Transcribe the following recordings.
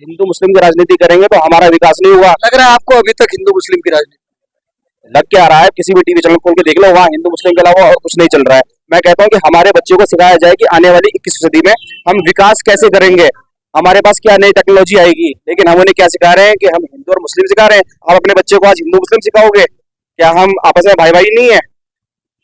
हिंदू मुस्लिम की राजनीति करेंगे तो हमारा विकास नहीं हुआ। लग रहा है आपको अभी तक हिंदू मुस्लिम की राजनीति? लग क्या रहा है, किसी भी टीवी चैनल खोल के देख लो, वहाँ हिंदू मुस्लिम के अलावा और कुछ नहीं चल रहा है। मैं कहता हूँ कि हमारे बच्चों को सिखाया जाए कि आने वाली 21वीं सदी में हम विकास कैसे करेंगे, हमारे पास क्या नई टेक्नोलॉजी आएगी। लेकिन हम उन्हें क्या सिखा रहे हैं कि हम हिंदू और मुस्लिम सिखा रहे हैं। आप अपने बच्चे को आज हिंदू मुस्लिम सिखाओगे? क्या हम आपस में भाई भाई नहीं है?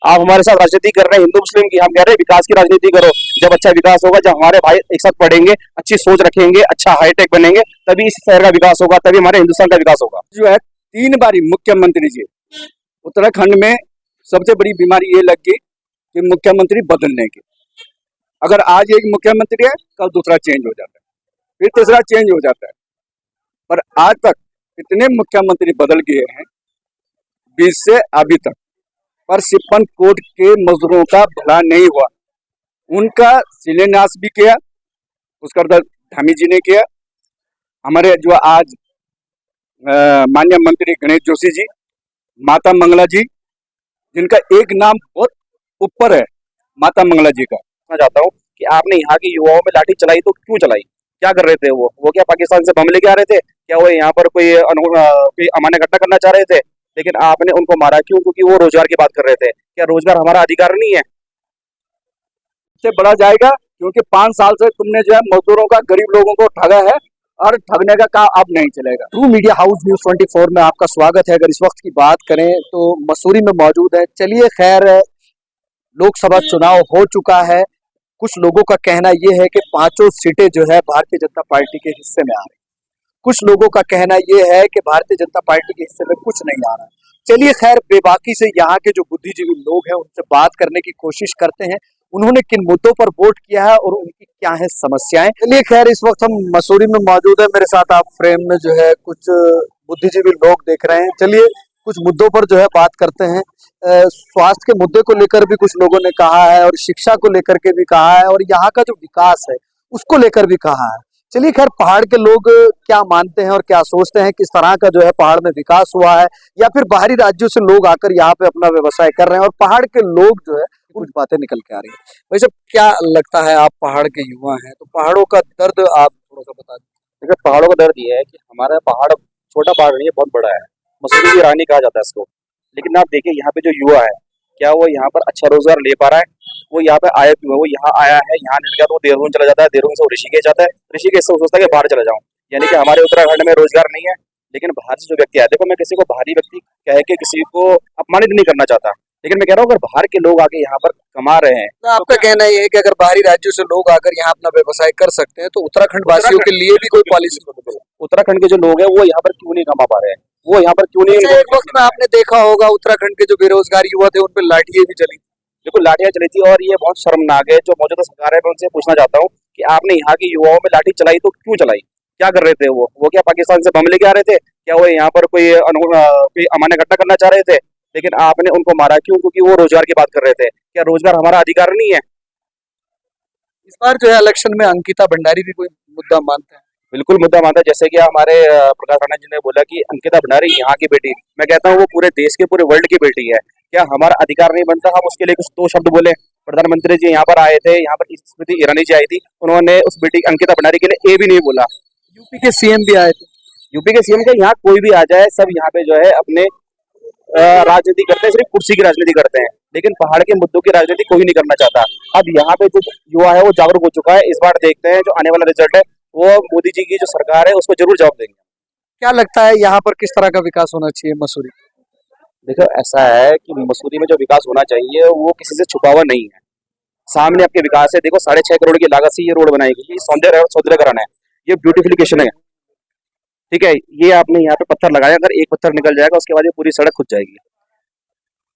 आप हमारे साथ राजनीति कर रहे हैं हिंदू मुस्लिम की, हम कह रहे हैं विकास की राजनीति करो। जब अच्छा विकास होगा, जब हमारे भाई एक साथ पढ़ेंगे, अच्छी सोच रखेंगे, अच्छा हाईटेक बनेंगे, तभी इस शहर का विकास होगा, तभी हमारे हिंदुस्तान का विकास होगा। जो है 3 बारी मुख्यमंत्री जी उत्तराखंड में, सबसे बड़ी बीमारी ये लग गई कि मुख्यमंत्री बदलने की। अगर आज एक मुख्यमंत्री है, कल दूसरा चेंज हो जाता है, फिर तीसरा चेंज हो जाता है। पर आज तक इतने मुख्यमंत्री बदल गए हैं 20 से अभी तक, पर सिपन कोट के मजदूरों का भला नहीं हुआ। उनका शिलान्यास भी किया, उसका धामी जी ने किया। हमारे जो आज माननीय मंत्री गणेश जोशी जी, माता मंगला जी, जिनका एक नाम बहुत ऊपर है, माता मंगला जी का। मैं चाहता हूँ कि आपने यहाँ के युवाओं में लाठी चलाई तो क्यों चलाई? क्या कर रहे थे वो क्या पाकिस्तान से बम लेके आ रहे थे? क्या वो यहाँ पर कोई अमान्य घटना करना चाह रहे थे? लेकिन आपने उनको मारा क्यों? क्योंकि वो रोजगार की बात कर रहे थे। क्या रोजगार हमारा अधिकार नहीं है? से बढ़ा जाएगा, क्योंकि 5 साल से तुमने जो है मजदूरों का, गरीब लोगों को ठगा है, और ठगने का काम अब नहीं चलेगा। ट्रू मीडिया हाउस न्यूज़ 24 में आपका स्वागत है। अगर इस वक्त की बात करें तो मसूरी में मौजूद है। चलिए, खैर, लोकसभा चुनाव हो चुका है। कुछ लोगों का कहना यह है कि 5 सीटें जो है भारतीय जनता पार्टी के हिस्से में आ रही। कुछ लोगों का कहना यह है कि भारतीय जनता पार्टी के हिस्से में कुछ नहीं आ रहा। चलिए, खैर, बेबाकी से यहाँ के जो बुद्धिजीवी लोग हैं उनसे बात करने की कोशिश करते हैं, उन्होंने किन मुद्दों पर वोट किया है और उनकी क्या है समस्याएं। चलिए, खैर, इस वक्त हम मसूरी में मौजूद है। मेरे साथ आप फ्रेम में जो है कुछ बुद्धिजीवी लोग देख रहे हैं। चलिए, कुछ मुद्दों पर जो है बात करते हैं। स्वास्थ्य के मुद्दे को लेकर भी कुछ लोगों ने कहा है, और शिक्षा को लेकर के भी कहा है, और यहाँ का जो विकास है उसको लेकर भी कहा है। चलिए, खैर, पहाड़ के लोग क्या मानते हैं और क्या सोचते हैं, किस तरह का जो है पहाड़ में विकास हुआ है, या फिर बाहरी राज्यों से लोग आकर यहाँ पे अपना व्यवसाय कर रहे हैं, और पहाड़ के लोग जो है कुछ बातें निकल के आ रही है। वैसे क्या लगता है, आप पहाड़ के युवा हैं, तो पहाड़ों का दर्द आप थोड़ा सा बता दीजिए। देखिए, पहाड़ों का दर्द ये है कि हमारा पहाड़ छोटा पहाड़ नहीं है, बहुत बड़ा है। मसूरी की रानी कहा जाता है इसको। लेकिन आप देखिए यहाँ पे जो युवा है, क्या वो यहाँ पर अच्छा रोजगार ले पा रहा है? वो यहाँ पे आया क्यों है? वो यहाँ आया है, यहाँ नहीं गया तो वो देहरादून चला जाता है, देहरादून से वो ऋषिकेश जाता है, ऋषिकेश से वो सोचता है कि बाहर चला जाऊँ। यानी कि हमारे उत्तराखंड में रोजगार नहीं है। लेकिन बाहर से जो व्यक्ति आए, देखो, मैं किसी को बाहरी व्यक्ति कह के किसी को अपमानित नहीं करना चाहता, लेकिन मैं कह रहा हूँ अगर बाहर के लोग आके यहाँ पर कमा रहे हैं, तो आपका कहना ये है कि अगर बाहरी राज्यों से लोग आकर यहाँ अपना व्यवसाय कर सकते हैं, तो उत्तराखंड वासियों के लिए भी कोई पॉलिसी? उत्तराखंड के जो लोग हैं वो यहाँ पर क्यों नहीं कमा पा रहे हैं? वो यहाँ पर क्यों नहीं? अच्छा, एक वक्त में आपने देखा होगा उत्तराखंड के जो बेरोजगार युवा थे उन पर लाठियां भी चली। देखो, लाठियां चली थी और ये बहुत शर्मनाक है। जो मौजूदा सरकार है, मैं उनसे पूछना चाहता हूँ कि आपने यहाँ के युवाओं में लाठी चलाई तो क्यों चलाई? क्या कर रहे थे वो क्या पाकिस्तान से बम लेके आ रहे थे? क्या वो यहाँ पर कोई अमान्य घटना करना चाह रहे थे? लेकिन आपने उनको मारा क्यों? क्योंकि वो रोजगार की बात कर रहे थे। क्या रोजगार हमारा अधिकार नहीं है? इस बार जो है इलेक्शन में अंकिता भंडारी भी कोई मुद्दा मानते हैं? बिल्कुल मुद्दा मानता है। जैसे कि हमारे प्रकाश राणा जी ने बोला कि अंकिता भंडारी यहाँ की बेटी, मैं कहता हूँ वो पूरे देश के, पूरे वर्ल्ड की बेटी है। क्या हमारा अधिकार नहीं बनता हम उसके लिए कुछ 2 शब्द बोले? प्रधानमंत्री जी यहाँ पर आए थे, यहाँ पर स्मृति ईरानी जी आई थी, उन्होंने उस बेटी अंकिता भंडारी के लिए ए भी नहीं बोला। यूपी के सीएम भी आए थे। यूपी के सीएम के, यहाँ कोई भी आ जाए, सब यहाँ पे जो है अपने राजनीति करते हैं, सिर्फ कुर्सी की राजनीति करते हैं, लेकिन पहाड़ के मुद्दों की राजनीति कोई नहीं करना चाहता। अब यहाँ पे जो युवा है वो जागरूक हो चुका है। इस बार देखते हैं जो आने वाला रिजल्ट है, वो मोदी जी की जो सरकार है उसको जरूर जवाब देंगे। क्या लगता है यहाँ पर किस तरह का विकास होना चाहिए मसूरी? देखो, ऐसा है कि मसूरी में जो विकास होना चाहिए वो किसी से छुपा हुआ नहीं है, सामने आपके विकास है। देखो, 6.5 करोड़ की लागत से ये रोड बनाई गई, सौंदर्यकरण है, ये ब्यूटिफिकेशन है, ठीक है। ये आपने यहाँ पे पत्थर लगाया, अगर एक पत्थर निकल जाएगा उसके बाद ये पूरी सड़क खुद जाएगी।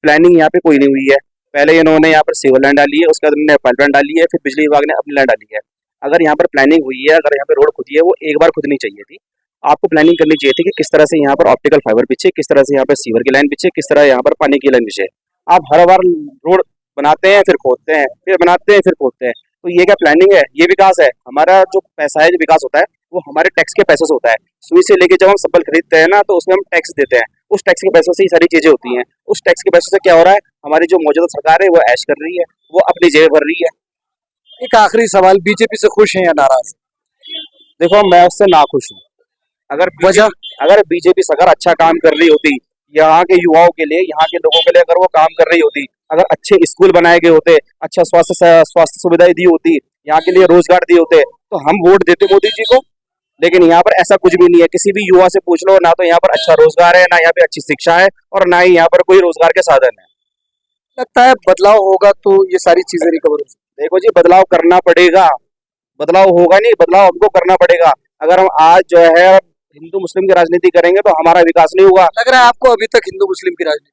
प्लानिंग यहाँ पे कोई नहीं हुई है। पहले इन्होंने यहाँ पर सिविल लाइन डाली है, उसके बाद इन्होंने पाइपलाइन डाली है, फिर बिजली विभाग ने अपनी लाइन डाली है। अगर यहाँ पर प्लानिंग हुई है, अगर यहाँ पे रोड खुदी है, वो एक बार खुदनी चाहिए थी। आपको प्लानिंग करनी चाहिए थी कि किस तरह से यहाँ पर ऑप्टिकल फाइबर बिछे, किस तरह से यहाँ पर सीवर की लाइन बिछे, किस तरह यहाँ पर पानी की लाइन बिछे। आप हर बार रोड बनाते हैं, फिर खोदते हैं, फिर बनाते हैं, फिर खोदते हैं, तो ये क्या प्लानिंग है? ये विकास है? हमारा जो पैसा है, जो विकास होता है, वो हमारे टैक्स के पैसे से होता है। सुई से लेके जब हम सब्बल खरीदते हैं ना, तो उसमें हम टैक्स देते हैं, उस टैक्स के पैसों से ही सारी चीजें होती हैं। उस टैक्स के पैसों से क्या हो रहा है? हमारी जो मौजूदा सरकार है वो ऐश कर रही है, वो अपनी जेब भर रही है। एक आखिरी सवाल, बीजेपी से खुश हैं या नाराज? देखो मैं उससे नाखुश हूँ। अगर वजह? अगर बीजेपी सरकार अच्छा काम कर रही होती, यहाँ के युवाओं के लिए, यहाँ के लोगों के लिए अगर वो काम कर रही होती, अगर अच्छे स्कूल बनाए गए होते, अच्छा स्वास्थ्य सुविधाएं दी होती, यहाँ के लिए रोजगार दिए होते, तो हम वोट देते मोदी जी को। लेकिन यहाँ पर ऐसा कुछ भी नहीं है। किसी भी युवा से पूछ लो, ना तो यहाँ पर अच्छा रोजगार है, ना यहाँ पे अच्छी शिक्षा है, और ना ही यहाँ पर कोई रोजगार के साधन है। लगता है बदलाव होगा तो ये सारी चीजें रिकवर हो सकती देखो जी, बदलाव करना पड़ेगा। बदलाव होगा नहीं, बदलाव हमको करना पड़ेगा। अगर हम आज जो है हिंदू मुस्लिम की राजनीति करेंगे तो हमारा विकास नहीं होगा। है। लग रहा है आपको अभी तक हिंदू मुस्लिम की राजनीति?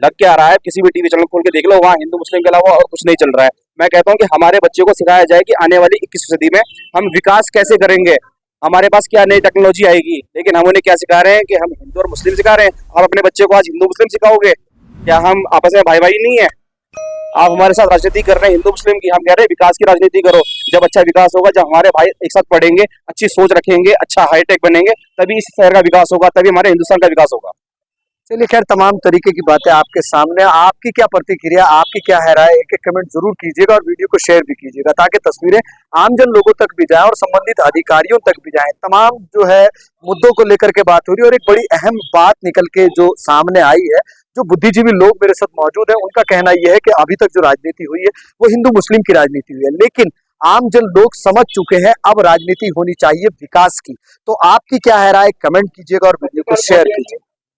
लग क्या रहा है, किसी भी टीवी चैनल खोल के देख लो, वहाँ हिंदू मुस्लिम के अलावा और कुछ नहीं चल रहा है। मैं कहता हूँ कि हमारे बच्चों को सिखाया जाए कि आने वाली 21वीं सदी में हम विकास कैसे करेंगे, हमारे पास क्या नई टेक्नोलॉजी आएगी। लेकिन हम उन्हें क्या सिखा रहे हैं कि हम हिंदू और मुस्लिम सिखा रहे हैं। आप अपने बच्चे को आज हिंदू मुस्लिम सिखाओगे? क्या हम आपस में भाई भाई नहीं है? आप हमारे साथ राजनीति कर रहे हैं हिंदू मुस्लिम की, हम कह रहे हैं विकास की राजनीति करो। जब अच्छा विकास होगा, जब हमारे भाई एक साथ पढ़ेंगे, अच्छी सोच रखेंगे, अच्छा हाईटेक बनेंगे, तभी इस शहर का विकास होगा, तभी हमारे हिंदुस्तान का विकास होगा। चलिए खैर, तमाम तरीके की बातें आपके सामने। आपकी क्या प्रतिक्रिया, आपकी क्या है राय, एक एक कमेंट जरूर कीजिएगा और वीडियो को शेयर भी कीजिएगा ताकि तस्वीरें आमजन लोगों तक भी जाए और संबंधित अधिकारियों तक भी जाए। तमाम जो है मुद्दों को लेकर के बात हो रही है और एक बड़ी अहम बात निकल के जो सामने आई है, जो बुद्धिजीवी लोग मेरे साथ मौजूद है उनका कहना यह है कि अभी तक जो राजनीति हुई है वो हिंदू मुस्लिम की राजनीति हुई है, लेकिन आमजन लोग समझ चुके हैं अब राजनीति होनी चाहिए विकास की। तो आपकी क्या है राय, कमेंट कीजिएगा और वीडियो को शेयर कीजिए।